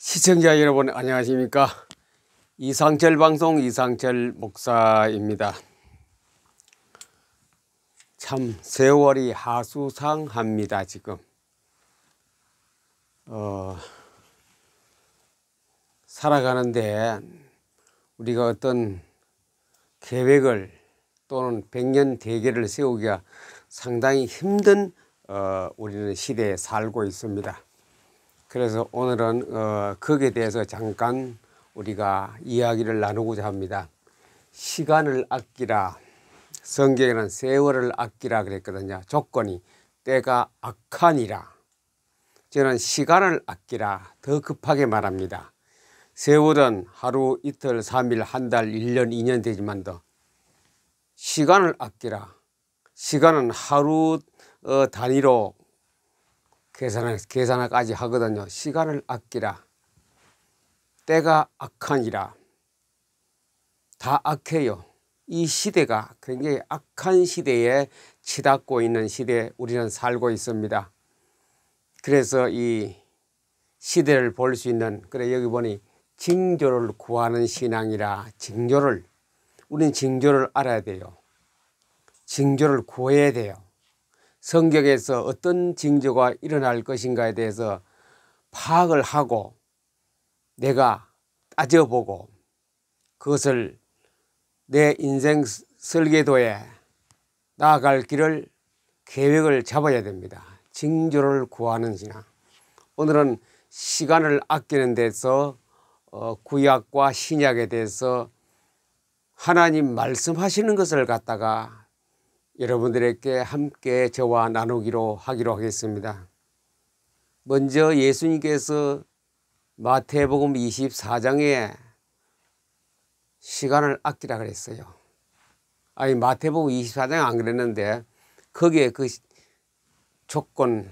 시청자 여러분 안녕하십니까. 이상철 방송 이상철 목사입니다. 참 세월이 하수상합니다. 지금 살아가는데 우리가 어떤 계획을 또는 백년 대계를 세우기가 상당히 힘든 우리는 시대에 살고 있습니다. 그래서 오늘은 거기에 대해서 잠깐 우리가 이야기를 나누고자 합니다. 시간을 아끼라, 성경에는 세월을 아끼라 그랬거든요. 조건이 때가 악하니라. 저는 시간을 아끼라 더 급하게 말합니다. 세월은 하루, 이틀, 3일, 한 달, 1년, 2년 되지만도 시간을 아끼라. 시간은 하루 단위로 계산까지 하거든요. 시간을 아끼라. 때가 악하니라. 다 악해요. 이 시대가 굉장히 악한 시대에 치닫고 있는 시대에 우리는 살고 있습니다. 그래서 이 시대를 볼 수 있는, 그래 여기 보니 징조를 구하는 신앙이라. 징조를, 우리는 징조를 알아야 돼요. 징조를 구해야 돼요. 성경에서 어떤 징조가 일어날 것인가에 대해서 파악을 하고 내가 따져보고 그것을 내 인생 설계도에 나아갈 길을 계획을 잡아야 됩니다. 징조를 구하는 신앙. 오늘은 시간을 아끼는 데서 구약과 신약에 대해서 하나님 말씀하시는 것을 갖다가 여러분들에게 함께 저와 나누기로 하겠습니다. 먼저 예수님께서 마태복음 24장에 시간을 아끼라 그랬어요. 아니 마태복음 24장에 안 그랬는데 거기에 그 조건,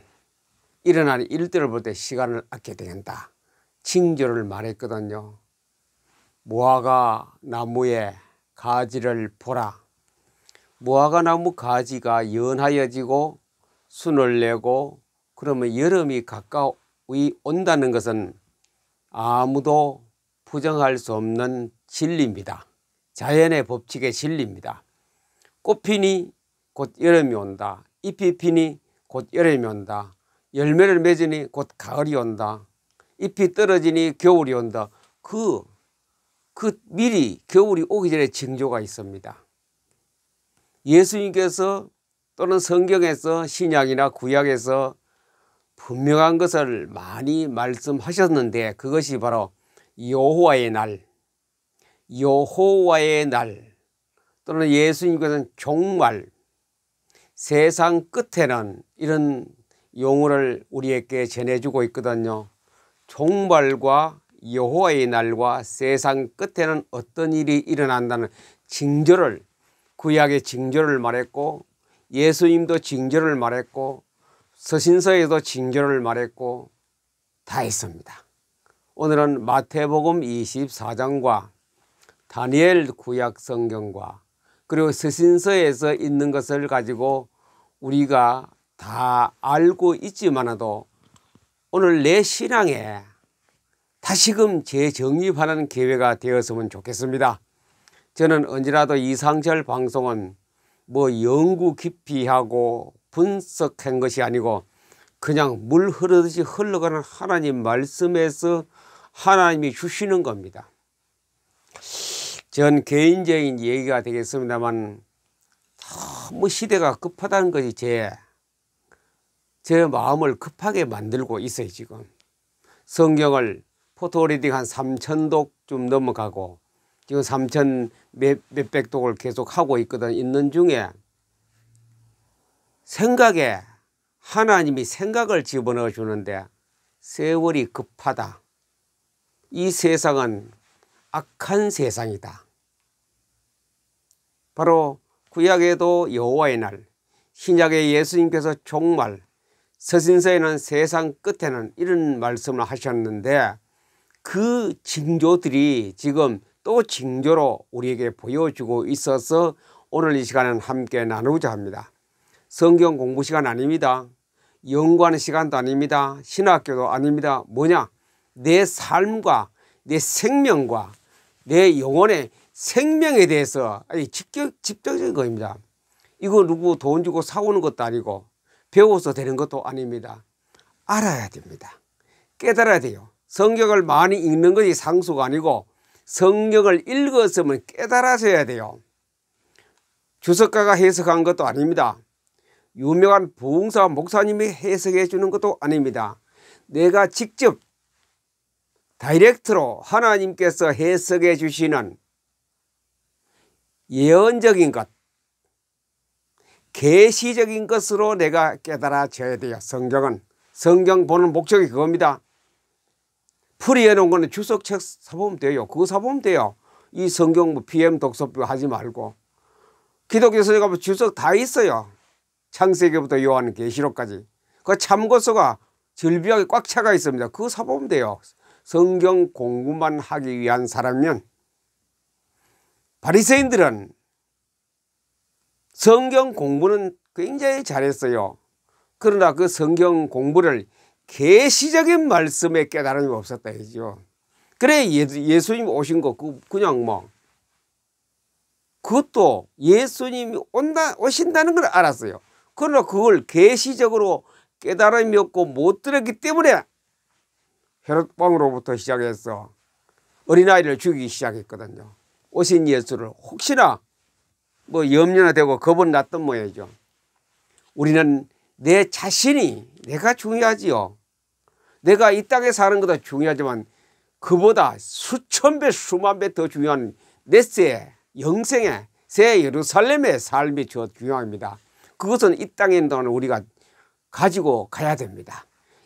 일어나는 일들을 볼 때 시간을 아껴야 된다. 징조를 말했거든요. 무화과 나무의 가지를 보라. 무화과 나무 가지가 연하여지고 순을 내고 그러면 여름이 가까이 온다는 것은 아무도 부정할 수 없는 진리입니다. 자연의 법칙의 진리입니다. 꽃 피니 곧 여름이 온다. 잎이 피니 곧 여름이 온다. 열매를 맺으니 곧 가을이 온다. 잎이 떨어지니 겨울이 온다. 그 미리 겨울이 오기 전에 징조가 있습니다. 예수님께서 또는 성경에서 신약이나 구약에서 분명한 것을 많이 말씀하셨는데 그것이 바로 여호와의 날, 여호와의 날 또는 예수님께서는 종말, 세상 끝에는 이런 용어를 우리에게 전해주고 있거든요. 종말과 여호와의 날과 세상 끝에는 어떤 일이 일어난다는 징조를, 구약의 징조를 말했고 예수님도 징조를 말했고 서신서에도 징조를 말했고 다 했습니다. 오늘은 마태복음 24장과 다니엘 구약 성경과 그리고 서신서에서 있는 것을 가지고 우리가 다 알고 있지만도 오늘 내 신앙에 다시금 재정립하는 기회가 되었으면 좋겠습니다. 저는 언제라도 이상철 방송은 뭐 연구 깊이 하고 분석한 것이 아니고 그냥 물 흐르듯이 흘러가는 하나님 말씀에서 하나님이 주시는 겁니다. 전 개인적인 얘기가 되겠습니다만 너무 시대가 급하다는 것이 제 마음을 급하게 만들고 있어요. 지금 성경을 포토리딩 한 3,000독 좀 넘어가고 지금 3,000 몇백 독을 계속 하고 있는 중에 생각에 하나님이 생각을 집어넣어 주는데 세월이 급하다. 이 세상은 악한 세상이다. 바로 구약에도 여호와의 날, 신약의 예수님께서 종말, 서신서에는 세상 끝에는 이런 말씀을 하셨는데 그 징조들이 지금 또 징조로 우리에게 보여주고 있어서 오늘 이 시간은 함께 나누고자 합니다. 성경 공부 시간 아닙니다. 연구하는 시간도 아닙니다. 신학교도 아닙니다. 뭐냐? 내 삶과 내 생명과 내 영혼의 생명에 대해서 아주 직접적인 겁니다. 이거 누구 돈 주고 사오는 것도 아니고 배워서 되는 것도 아닙니다. 알아야 됩니다. 깨달아야 돼요. 성경을 많이 읽는 것이 상수가 아니고 성경을 읽었으면 깨달아져야 돼요. 주석가가 해석한 것도 아닙니다. 유명한 부흥사 목사님이 해석해 주는 것도 아닙니다. 내가 직접 다이렉트로 하나님께서 해석해 주시는 예언적인 것, 계시적인 것으로 내가 깨달아져야 돼요. 성경 보는 목적이 그겁니다. 풀이해 놓은 거는 주석책 사보면 돼요. 그거 사보면 돼요. 이 성경 뭐 PM 독서표 하지 말고. 기독교 서적가 뭐 주석 다 있어요. 창세기부터 요한 계시록까지. 그 참고서가 절비하게 꽉 차가 있습니다. 그거 사보면 돼요. 성경 공부만 하기 위한 사람이면. 바리새인들은 성경 공부는 굉장히 잘했어요. 그러나 그 성경 공부를 계시적인 말씀에 깨달음이 없었다 이죠. 그래 예수님 오신 거 그냥 뭐 그것도 예수님이 오신다는 걸 알았어요. 그러나 그걸 계시적으로 깨달음이 없고 못 들었기 때문에 헤롯 왕으로부터 시작해서 어린아이를 죽이기 시작했거든요. 오신 예수를 혹시나 뭐 염려나 되고 겁은 났던 모양이죠. 우리는 내 자신이 내가 중요하지요. 내가 이 땅에 사는 것도 중요하지만 그보다 수천 배 수만 배 더 중요한 넷세의 영생의 새 예루살렘의 삶이 더 중요합니다. 그것은 이 땅에 있는 동안 우리가 가지고 가야 됩니다.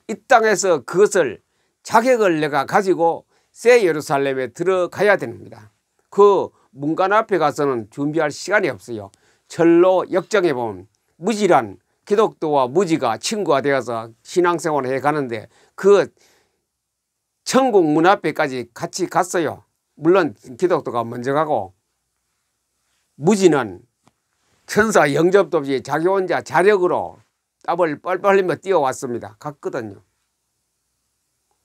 이 땅에서 그것을 자격을 내가 가지고 새 예루살렘에 들어가야 됩니다. 그 문간 앞에 가서는 준비할 시간이 없어요. 철로 역정해 보면 무지란 기독교와 무지가 친구가 되어서 신앙생활을 해가는데 그 천국 문 앞에까지 같이 갔어요. 물론 기독교가 먼저 가고 무지는 천사 영접도 없이 자기 혼자 자력으로 땀을 뻘뻘 흘리며 뛰어왔습니다. 갔거든요.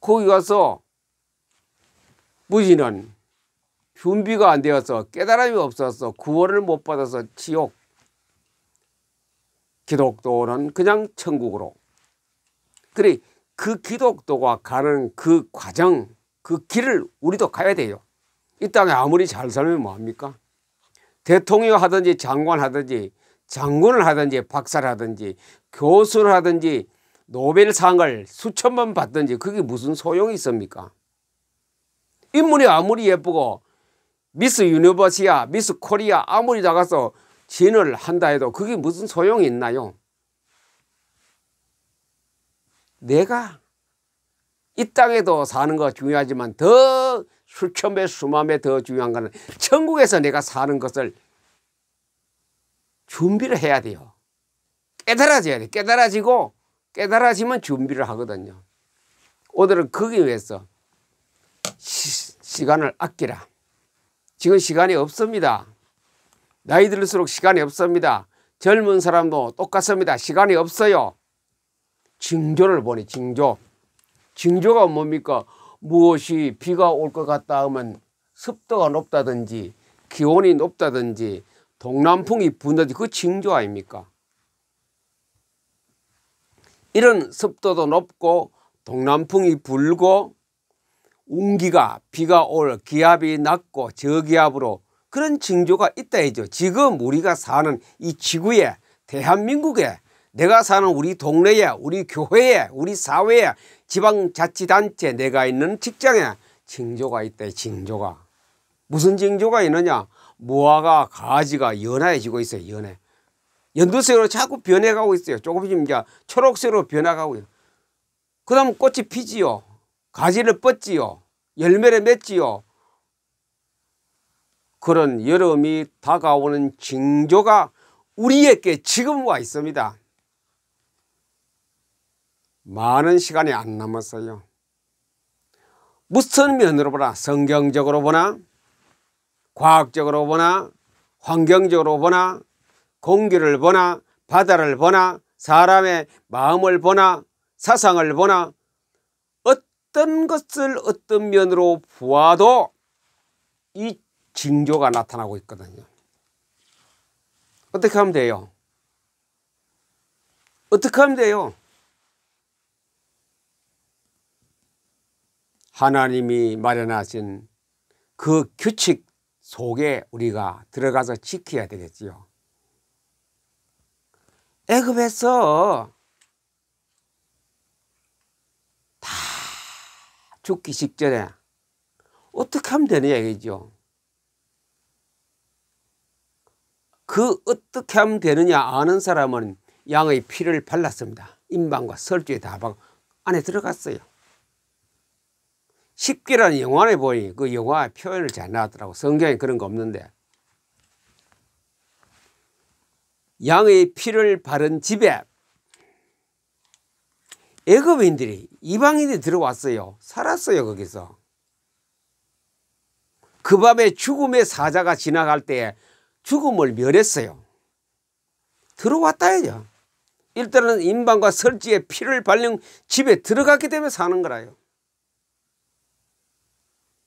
거기 가서 무지는 준비가 안 되어서 깨달음이 없어서 구원을 못 받아서 지옥, 기독교는 그냥 천국으로. 그래 그 기독교가 가는 그 과정, 그 길을 우리도 가야 돼요. 이 땅에 아무리 잘 살면 뭐합니까? 대통령 하든지 장관 하든지 장군을 하든지 박사를 하든지 교수를 하든지 노벨상을 수천 번 받든지 그게 무슨 소용이 있습니까? 인물이 아무리 예쁘고 미스 유니버시아, 미스 코리아 아무리 나가서 진을 한다 해도 그게 무슨 소용이 있나요? 내가 이 땅에도 사는 거 중요하지만 더 수천 배 수만 배 더 중요한 거는 천국에서 내가 사는 것을 준비를 해야 돼요. 깨달아져야 돼. 깨달아지고 깨달아지면 준비를 하거든요. 오늘은 거기 위해서 시간을 아끼라. 지금 시간이 없습니다. 나이 들수록 시간이 없습니다. 젊은 사람도 똑같습니다. 시간이 없어요. 징조를 보니 징조. 징조가 뭡니까? 무엇이 비가 올 것 같다 하면 습도가 높다든지 기온이 높다든지 동남풍이 분다든지 그 징조 아닙니까? 이런 습도도 높고 동남풍이 불고 운기가 비가 올 기압이 낮고 저기압으로 그런 징조가 있다 해죠. 지금 우리가 사는 이 지구에 대한민국에 내가 사는 우리 동네에 우리 교회에 우리 사회에 지방자치단체 내가 있는 직장에 징조가 있다. 징조가 무슨 징조가 있느냐? 무화과 가지가 연해지고 있어요. 연해. 연두색으로 자꾸 변해가고 있어요. 조금씩 이제 초록색으로 변해가고 있어요. 그 다음 꽃이 피지요. 가지를 뻗지요. 열매를 맺지요. 그런 여름이 다가오는 징조가 우리에게 지금 와 있습니다. 많은 시간이 안 남았어요. 무슨 면으로 보나 성경적으로 보나 과학적으로 보나 환경적으로 보나 공기를 보나 바다를 보나 사람의 마음을 보나 사상을 보나 어떤 것을 어떤 면으로 보아도 이 징조가 나타나고 있거든요. 어떻게 하면 돼요? 어떻게 하면 돼요? 하나님이 마련하신 그 규칙 속에 우리가 들어가서 지켜야 되겠지요. 애굽에서 다 죽기 직전에 어떻게 하면 되느냐 이거죠. 그 어떻게 하면 되느냐 아는 사람은 양의 피를 발랐습니다. 임방과 설주에 다 박고 안에 들어갔어요. 십계라는 영화에 보니 그 영화 표현을 잘 나왔더라고. 성경에 그런 거 없는데 양의 피를 바른 집에 애굽인들이 이방인들이 들어왔어요. 살았어요. 거기서 그 밤에 죽음의 사자가 지나갈 때 죽음을 멸했어요. 들어왔다야죠. 일단은 임방과 설지에 피를 발린 집에 들어갔기 때문에 사는 거라요.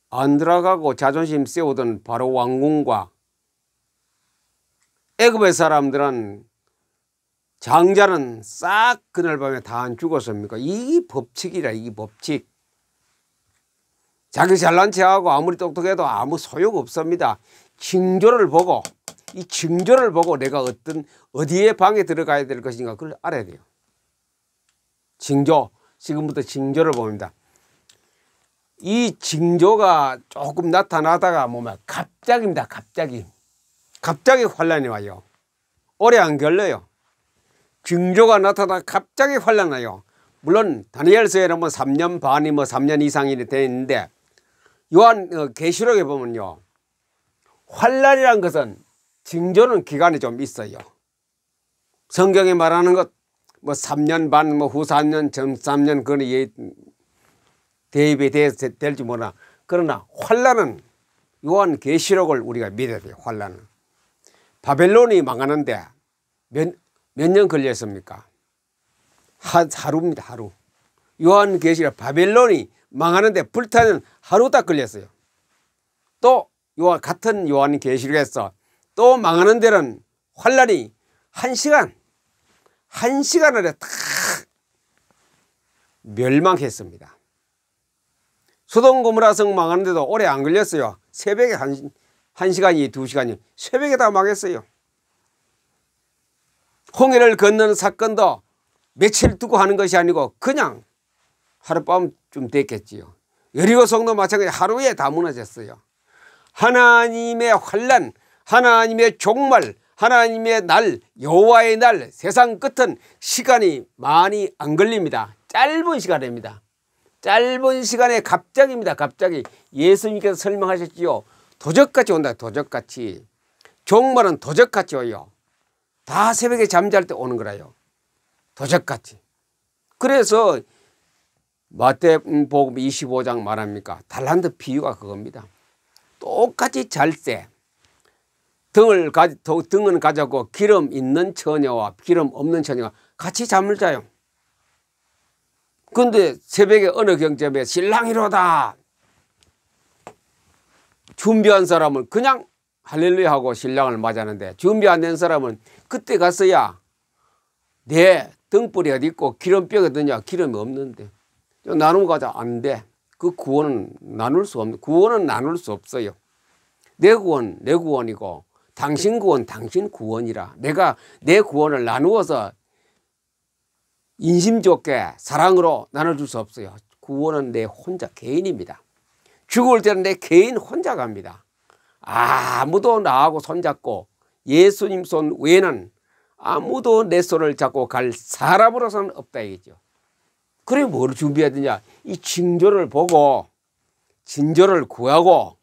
안 들어가고 자존심 세우던 바로 왕궁과 애굽의 사람들은 장자는 싹 그날 밤에 다 안 죽었습니까? 이 법칙이라. 이 법칙. 자기 잘난 체하고 아무리 똑똑해도 아무 소용 없습니다. 징조를 보고 이 징조를 보고 내가 어디에 방에 들어가야 될 것인가 그걸 알아야 돼요. 징조. 지금부터 징조를 봅니다. 이 징조가 조금 나타나다가 뭐면 갑자기입니다. 갑자기 환란이 와요. 오래 안 걸려요. 징조가 나타나다 갑자기 환란 와요. 물론 다니엘서에는 뭐 3년 반이 뭐 3년 이상이 되어 있는데 요한 계시록에 보면요. 환란이란 것은 징조는 기간이 좀 있어요. 성경에 말하는 것 뭐 3년 반 뭐 후 3년 전 3년 그건 대입이 될지 모르나 그러나 환란은 요한 계시록을 우리가 믿어야 돼요. 환란은 바벨론이 망하는데 몇 년 걸렸습니까? 하루입니다. 하루. 요한 계시록 바벨론이 망하는데 불타는 하루 딱 걸렸어요. 또 요한 같은 요한 계시록에서 또 망하는 데는 환란이 1시간 안에 탁 멸망했습니다. 소돔 고모라 성 망하는데도 오래 안 걸렸어요. 새벽에 1시간이 2시간이 새벽에 다 망했어요. 홍해를 사건도 며칠 두고 하는 것이 아니고 그냥 하룻밤쯤 됐겠지요. 여리고 성도 마찬가지 하루에 다 무너졌어요. 하나님의 환란, 하나님의 종말, 하나님의 날, 여호와의 날, 세상 끝은 시간이 많이 안 걸립니다. 짧은 시간입니다. 짧은 시간에 갑자기입니다. 갑자기 예수님께서 설명하셨지요. 도적같이 온다. 도적같이. 종말은 도적같이 와요. 다 새벽에 잠잘 때 오는 거라요. 도적같이. 그래서 마태복음 25장 말합니까? 달란트 비유가 그겁니다. 똑같이 잘 때 등은 가졌고 기름 있는 처녀와 기름 없는 처녀가 같이 잠을 자요. 그런데 새벽에 어느 경점에 신랑이로다 준비한 사람은 그냥 할렐루야 하고 신랑을 맞았는데 준비 안 된 사람은 그때 갔어야 내 등불이 어디 있고 기름병이 어디냐. 기름이 없는데 나누고 가자. 안 돼. 그 구원은 나눌 수 없는, 구원은 나눌 수 없어요. 내 구원 내 구원이고 당신 구원 당신 구원이라. 내가 내 구원을 나누어서 인심 좋게 사랑으로 나눠줄 수 없어요. 구원은 내 혼자 개인입니다. 죽을 때는 내 개인 혼자 갑니다. 아무도 나하고 손잡고 예수님 손 외에는 아무도 내 손을 잡고 갈 사람으로서는 없다 이거죠. 그래 뭘 준비해야 되냐. 이 징조를 보고 진조를 구하고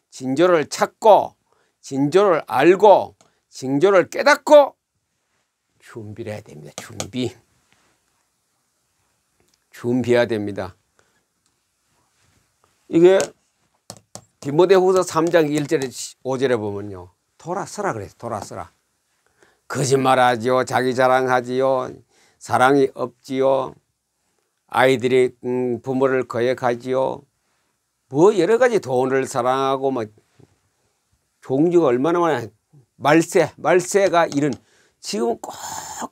진조를 찾고 진조를 알고 징조를 깨닫고 준비를 해야 됩니다. 준비해야 됩니다. 이게 디모데후서 3장 1절에 5절에 보면요. 돌아서라 그래서 돌아서라. 거짓말하지요. 자기 자랑하지요. 사랑이 없지요. 아이들이 부모를 거역하지요. 뭐 여러 가지 돈을 사랑하고 뭐 종류가 얼마나 많아. 말세가 이런 지금 꼭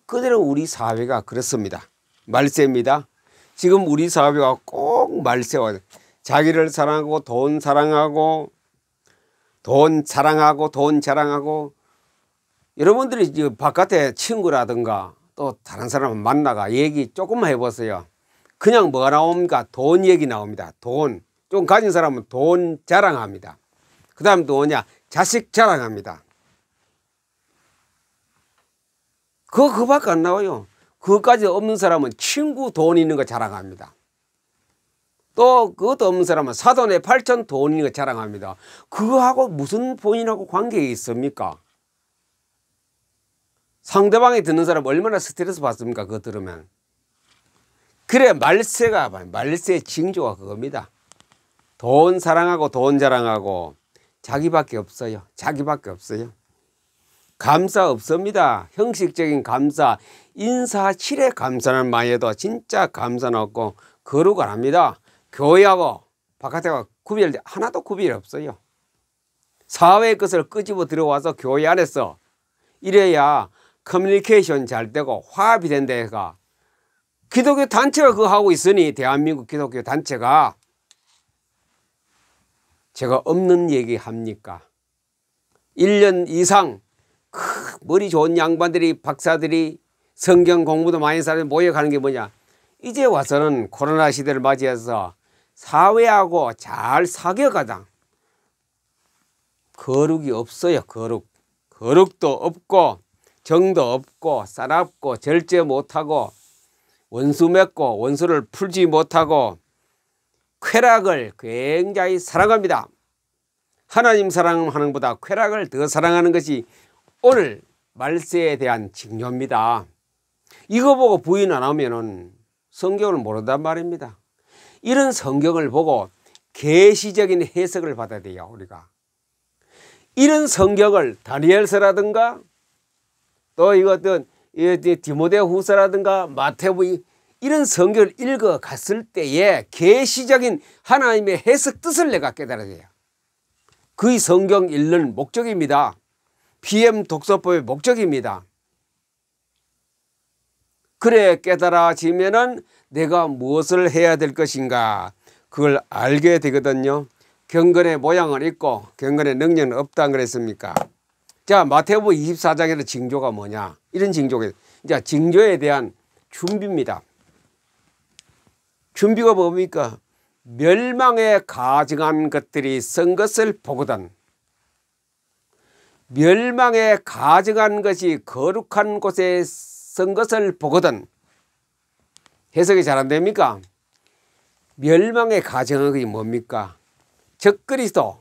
그대로 우리 사회가 그렇습니다. 말세입니다. 지금 우리 사회가 꼭 말세와 자기를 사랑하고 돈 사랑하고 돈 자랑하고 돈 자랑하고 여러분들이 지금 바깥에 친구라든가 또 다른 사람 만나가 얘기 조금만 해보세요. 그냥 뭐가 나옵니까? 돈 얘기 나옵니다. 돈. 좀 가진 사람은 돈 자랑합니다. 그 다음 또 뭐냐? 자식 자랑합니다. 그거밖에 안 나와요. 그것까지 없는 사람은 친구 돈 있는 거 자랑합니다. 또 그것도 없는 사람은 사돈의 8천 돈 있는 거 자랑합니다. 그거하고 무슨 본인하고 관계가 있습니까? 상대방이 듣는 사람 얼마나 스트레스 받습니까? 그거 들으면. 그래 말세의 징조가 그겁니다. 돈 사랑하고 돈 자랑하고 자기밖에 없어요. 자기밖에 없어요. 감사 없습니다. 형식적인 감사, 인사치레 감사는 많이 해도 진짜 감사는 없고 거룩 안 합니다. 교회하고 바깥에가 하나도 구별이 없어요. 사회의 것을 끄집어 들어와서 교회 안에서 이래야 커뮤니케이션 잘 되고 화합이 된다 해가 기독교 단체가 그거 하고 있으니 대한민국 기독교 단체가 제가 없는 얘기 합니까? 1년 이상 머리 좋은 양반들이 박사들이 성경 공부도 많이 사람이 모여가는 게 뭐냐? 이제 와서는 코로나 시대를 맞이해서 사회하고 잘 사귀어가자. 거룩이 없어요. 거룩도 없고 정도 없고 싸납고 절제 못하고 원수 맺고 원수를 풀지 못하고 쾌락을 굉장히 사랑합니다. 하나님 사랑하는 것보다 쾌락을 더 사랑하는 것이 오늘 말세에 대한 징조입니다. 이거 보고 부인 안 하면은 성경을 모른단 말입니다. 이런 성경을 보고 계시적인 해석을 받아야 돼요. 우리가 이런 성경을 다니엘서라든가 또 이것도 디모데후서라든가 마태복음 이런 성경을 읽어 갔을 때에 계시적인 하나님의 해석 뜻을 내가 깨달아야 돼요. 그의 성경 읽는 목적입니다. PM 독서법의 목적입니다. 그래 깨달아지면은 내가 무엇을 해야 될 것인가 그걸 알게 되거든요. 경건의 모양은 있고 경건의 능력은 없다 그랬습니까? 자, 마태복음 24장에는 징조가 뭐냐? 이런 징조가 이제 징조에 대한 준비입니다. 준비가 뭡니까? 멸망에 가증한 것들이 쓴 것을 보거든. 멸망에 가증한 것이 거룩한 곳에 쓴 것을 보거든. 해석이 잘 안 됩니까? 멸망에 가증한 것이 뭡니까? 적그리스도,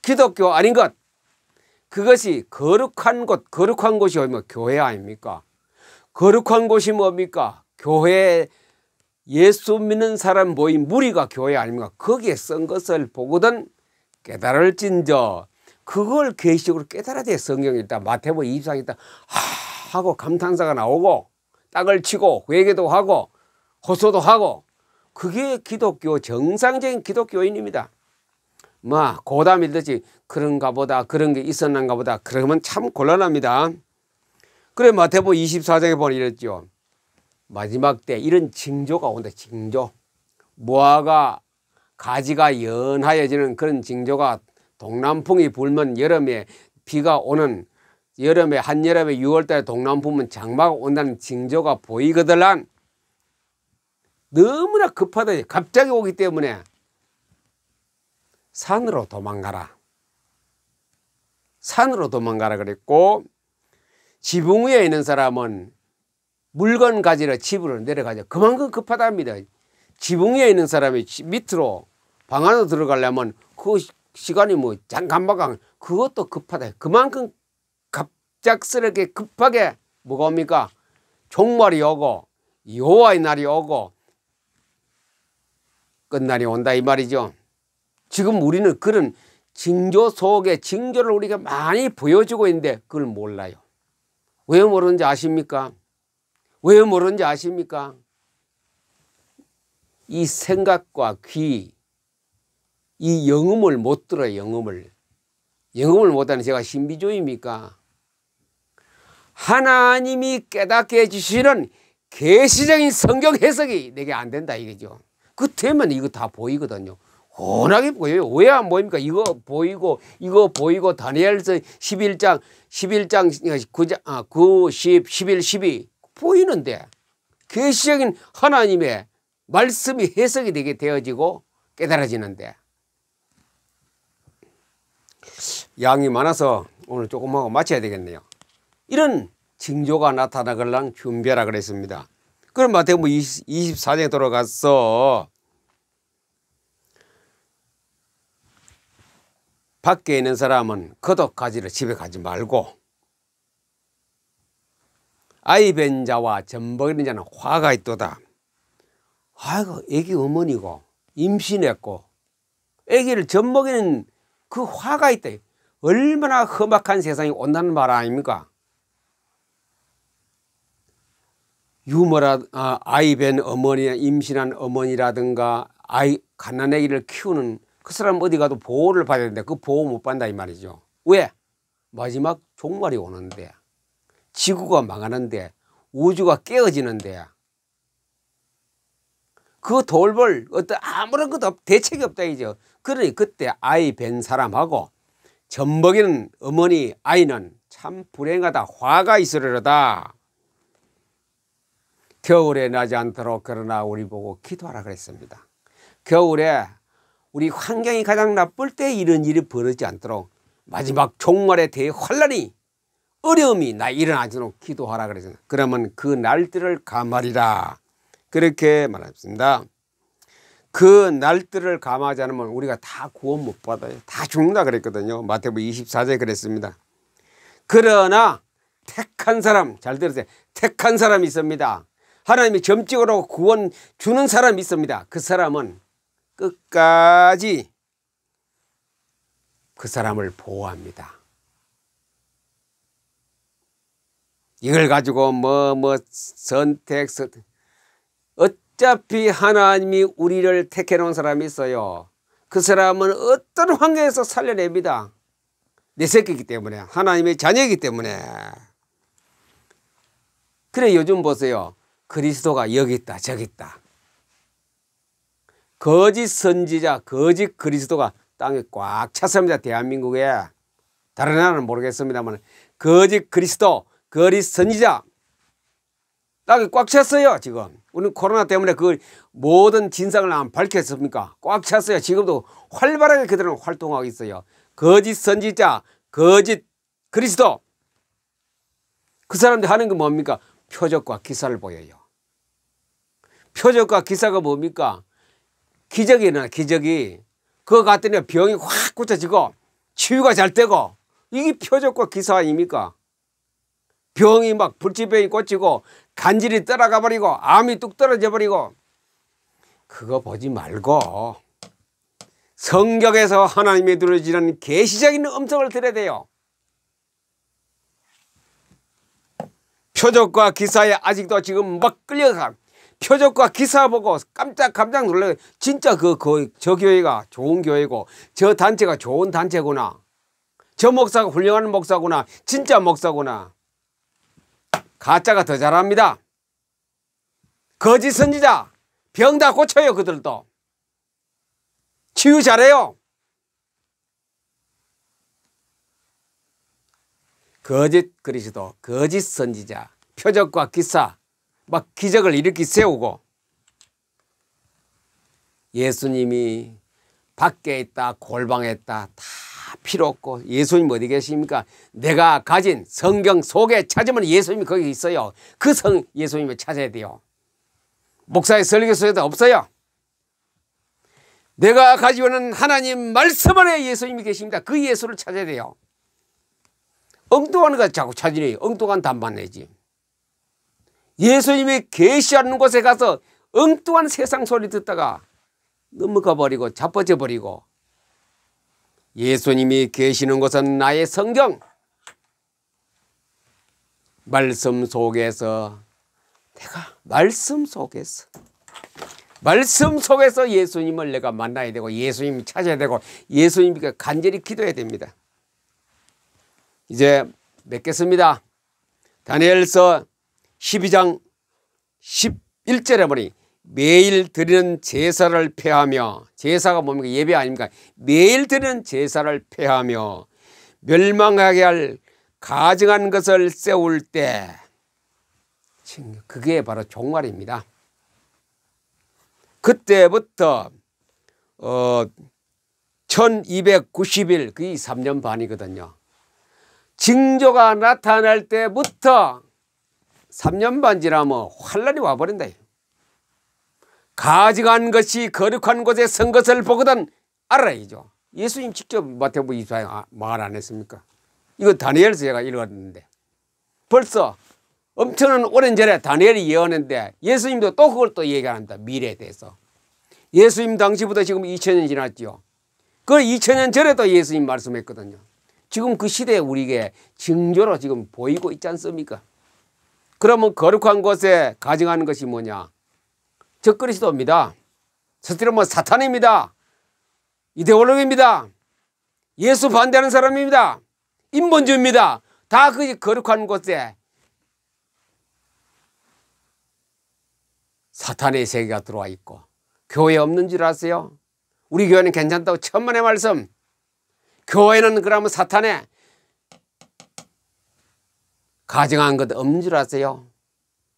기독교 아닌 것. 그것이 거룩한 곳, 거룩한 곳이 뭐 교회 아닙니까? 거룩한 곳이 뭡니까? 교회, 예수 믿는 사람 모인 무리가 교회 아닙니까? 거기에 쓴 것을 보거든 깨달을진저. 그걸 계시적으로 깨달아야 돼. 성경이 있다. 마태복음 24장에 있다. 하고 감탄사가 나오고 땅을 치고 회개도 하고 호소도 하고 그게 기독교 정상적인 기독교인입니다. 뭐 고담 읽듯이 그런가 보다 그런 게 있었는가 보다 그러면 참 곤란합니다. 그래 마태복음 24장에 보니 이랬죠. 마지막 때 이런 징조가 온다. 징조. 무화과 가지가 연하여지는 그런 징조가 동남풍이 불면 여름에 비가 오는 여름에 한여름에 6월달에 동남 불면 장마가 온다는 징조가 보이거든. 너무나 급하다. 갑자기 오기 때문에 산으로 도망가라. 산으로 도망가라 그랬고 지붕 위에 있는 사람은 물건 가지러 집으로 내려가죠. 그만큼 급하답니다. 지붕 위에 있는 사람이 밑으로 방 안으로 들어가려면 그 시간이 뭐 잠깐만 그것도 급하다. 그만큼 갑작스럽게 급하게 뭐가 옵니까? 종말이 오고 여호와의 날이 오고 끝날이 온다 이 말이죠. 지금 우리는 그런 징조 속에 징조를 우리가 많이 보여주고 있는데 그걸 몰라요. 왜 모르는지 아십니까? 왜 모르는지 아십니까? 이 생각과 귀, 이 영음을 못 들어요. 영음을 못하는 제가 신비주의입니까? 하나님이 깨닫게 해주시는 계시적인 성경 해석이 내게 안 된다 이거죠. 그 되면 이거 다 보이거든요. 워낙에 보여요. 왜 안 보입니까? 이거 보이고 다니엘서 11장 9, 10, 11, 12 보이는데 계시적인 하나님의 말씀이 해석이 되게 되어지고 깨달아지는데 양이 많아서 오늘 조금 하고 마쳐야 되겠네요. 이런 징조가 나타나걸랑 준비하라 그랬습니다. 그럼 마태복음 24장에 돌아가서 밖에 있는 사람은 겉옷 가지러 집에 가지 말고 아이 뵌 자와 젖먹이는 자는 화가 있도다. 아이고 애기 어머니고 임신했고 애기를 젖먹이는 그 화가 있다. 얼마나 험악한 세상이 온다는 말 아닙니까? 아이 뵌 어머니, 임신한 어머니라든가 갓난 애기를 키우는 그 사람 어디 가도 보호를 받아야 되는데 그 보호 못 받는다 이 말이죠. 왜? 마지막 종말이 오는데 지구가 망하는데 우주가 깨어지는데 그 돌볼 아무런 것도 대책이 없다 이죠. 그러니 그때 아이 뵌 사람하고 젖먹이는 어머니 아이는 참 불행하다. 화가 있으리로다. 겨울에 나지 않도록 그러나 우리 보고 기도하라 그랬습니다. 겨울에 우리 환경이 가장 나쁠 때 이런 일이 벌어지지 않도록 마지막 종말에 대해 환란이 어려움이 일어나도록 기도하라 그랬습니다. 그러면 그 날들을 감하리라 그렇게 말했습니다. 그 날들을 감하지 않으면 우리가 다 구원 못 받아요. 다 죽는다 그랬거든요. 마태복음 24장에 그랬습니다. 그러나 택한 사람, 잘 들으세요. 택한 사람이 있습니다. 하나님이 점찍으로 구원 주는 사람이 있습니다. 그 사람은 끝까지 그 사람을 보호합니다. 이걸 가지고 선택 어차피 하나님이 우리를 택해 놓은 사람이 있어요. 그 사람은 어떤 환경에서 살려냅니다. 내 새끼이기 때문에 하나님의 자녀이기 때문에. 그래 요즘 보세요. 그리스도가 여기 있다 저기 있다. 거짓 선지자 거짓 그리스도가 땅에 꽉 찼습니다. 대한민국에. 다른 나라는 모르겠습니다만 거짓 그리스도 거짓 선지자 땅에 꽉 찼어요. 지금 우리는 코로나 때문에 그 모든 진상을 안 밝혔습니까? 꽉 찼어요. 지금도 활발하게 그들은 활동하고 있어요. 거짓 선지자 거짓 그리스도. 그 사람들 하는 게 뭡니까? 표적과 기사를 보여요. 표적과 기사가 뭡니까? 기적이 일어나 기적이. 그거 갔더니 병이 확 고쳐지고 치유가 잘 되고 이게 표적과 기사 아닙니까? 병이 막 불치병이 고치고 간질이 떠나가 버리고 암이 뚝 떨어져 버리고. 그거 보지 말고 성경에서 하나님이 누려지는 계시적인 음성을 들어야 돼요. 표적과 기사에 아직도 지금 막 끌려가. 표적과 기사 보고 깜짝 놀라요. 진짜 저 교회가 좋은 교회고 저 단체가 좋은 단체구나. 저 목사가 훌륭한 목사구나. 진짜 목사구나. 가짜가 더 잘합니다. 거짓 선지자 병 다 고쳐요. 그들도 치유 잘해요. 거짓 그리스도 거짓 선지자 표적과 기사 막 기적을 일으키 세우고 예수님이 밖에 있다 골방에 있다 다 필요 없고 예수님 어디 계십니까? 내가 가진 성경 속에 찾으면 예수님이 거기 있어요. 그 예수님을 찾아야 돼요. 목사의 설교서에도 없어요. 내가 가지고 있는 하나님 말씀 안에 예수님이 계십니다. 그 예수를 찾아야 돼요. 엉뚱한 거 자꾸 찾으니 엉뚱한 답만 내지. 예수님이 계시하는 곳에 가서 엉뚱한 세상 소리 듣다가 넘어가 버리고 자빠져 버리고 예수님이 계시는 곳은 나의 성경 말씀 속에서 내가 말씀 속에서 예수님을 내가 만나야 되고 예수님을 찾아야 되고 예수님께 간절히 기도해야 됩니다. 이제 맺겠습니다. 다니엘서 12장 11절에 보니 매일 드리는 제사를 폐하며, 제사가 뭡니까? 예배 아닙니까? 매일 드리는 제사를 폐하며 멸망하게 할 가증한 것을 세울 때, 그게 바로 종말입니다. 그때부터 1290일, 그게 3년 반이거든요. 징조가 나타날 때부터 3년 반 지나면 환란이 와버린다. 가증한 것이 거룩한 곳에 선 것을 보거든 알아야죠. 예수님 직접 마태복음 24장 말 안 했습니까? 이거 다니엘서 제가 읽었는데 벌써 엄청난 오랜 전에 다니엘이 예언했는데 예수님도 또 그걸 또 얘기합니다. 미래에 대해서. 예수님 당시보다 지금 2000년 지났죠. 그 2000년 전에도 예수님 말씀했거든요. 지금 그 시대에 우리에게 징조로 지금 보이고 있지 않습니까? 그러면 거룩한 곳에 가증하는 것이 뭐냐? 적그리스도입니다. 스스로 사탄입니다. 이데올로기입니다. 예수 반대하는 사람입니다. 인본주의입니다. 다 그 거룩한 곳에 사탄의 세계가 들어와 있고 교회 없는 줄 아세요? 우리 교회는 괜찮다고 천만의 말씀. 교회는 그러면 사탄의 가증한 것 없는 줄 아세요?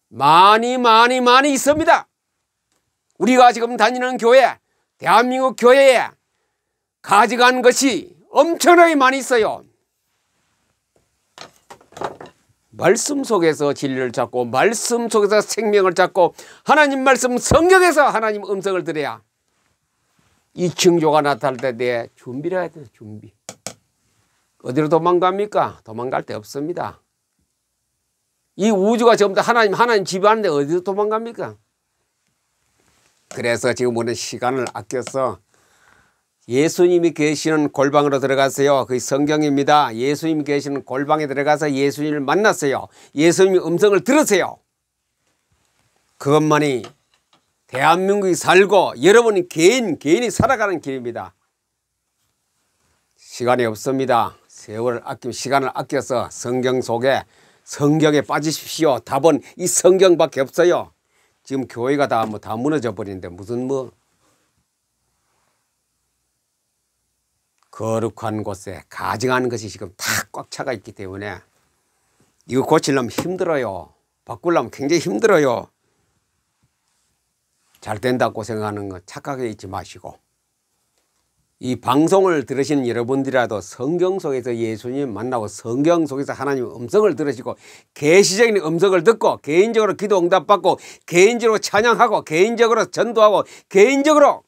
많이 있습니다. 우리가 지금 다니는 교회, 대한민국 교회에 가증한 것이 엄청나게 많이 있어요. 말씀 속에서 진리를 찾고 말씀 속에서 생명을 찾고 하나님 말씀 성경에서 하나님 음성을 들어야 이 징조가 나타날 때 내 준비를 해야 돼요. 준비. 어디로 도망갑니까? 도망갈 데 없습니다. 이 우주가 전부 다 하나님 지배하는데 어디로 도망갑니까? 그래서 지금 우리는 시간을 아껴서 예수님이 계시는 골방으로 들어가세요. 그게 성경입니다. 예수님이 계시는 골방에 들어가서 예수님을 만났어요. 예수님의 음성을 들으세요. 그것만이 대한민국이 살고 여러분이 개인이 살아가는 길입니다. 시간이 없습니다. 세월을 시간을 아껴서 성경 속에 성경에 빠지십시오. 답은 이 성경밖에 없어요. 지금 교회가 다 무너져 버리는데 무슨 거룩한 곳에 가증하는 것이 지금 다 꽉 차가 있기 때문에 이거 고치려면 힘들어요. 바꾸려면 굉장히 힘들어요. 잘 된다고 생각하는 거 착각해 있지 마시고 이 방송을 들으시는 여러분들이라도 성경 속에서 예수님 만나고 성경 속에서 하나님 음성을 들으시고 계시적인 음성을 듣고 개인적으로 기도 응답받고 개인적으로 찬양하고 개인적으로 전도하고 개인적으로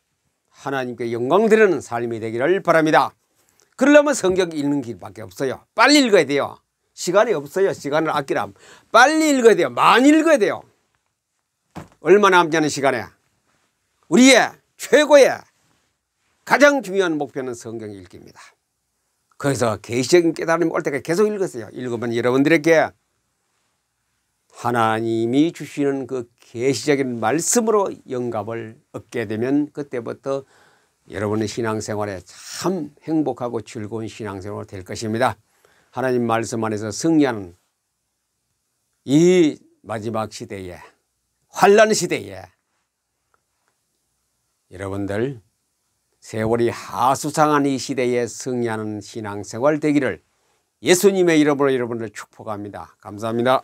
하나님께 영광 드리는 삶이 되기를 바랍니다. 그러려면 성경 읽는 길밖에 없어요. 빨리 읽어야 돼요. 시간이 없어요. 시간을 아끼라. 빨리 읽어야 돼요. 많이 읽어야 돼요. 얼마 남지 않은 시간에 우리의 최고의 가장 중요한 목표는 성경 읽기입니다. 그래서 계시적인 깨달음이 올 때까지 계속 읽으세요. 읽으면 여러분들에게 하나님이 주시는 그 계시적인 말씀으로 영감을 얻게 되면 그때부터 여러분의 신앙생활에 참 행복하고 즐거운 신앙생활이 될 것입니다. 하나님 말씀 안에서 승리하는 이 마지막 시대에 환난 시대에 여러분들 세월이 하수상한 이 시대에 승리하는 신앙생활 되기를 예수님의 이름으로 여러분을 축복합니다. 감사합니다.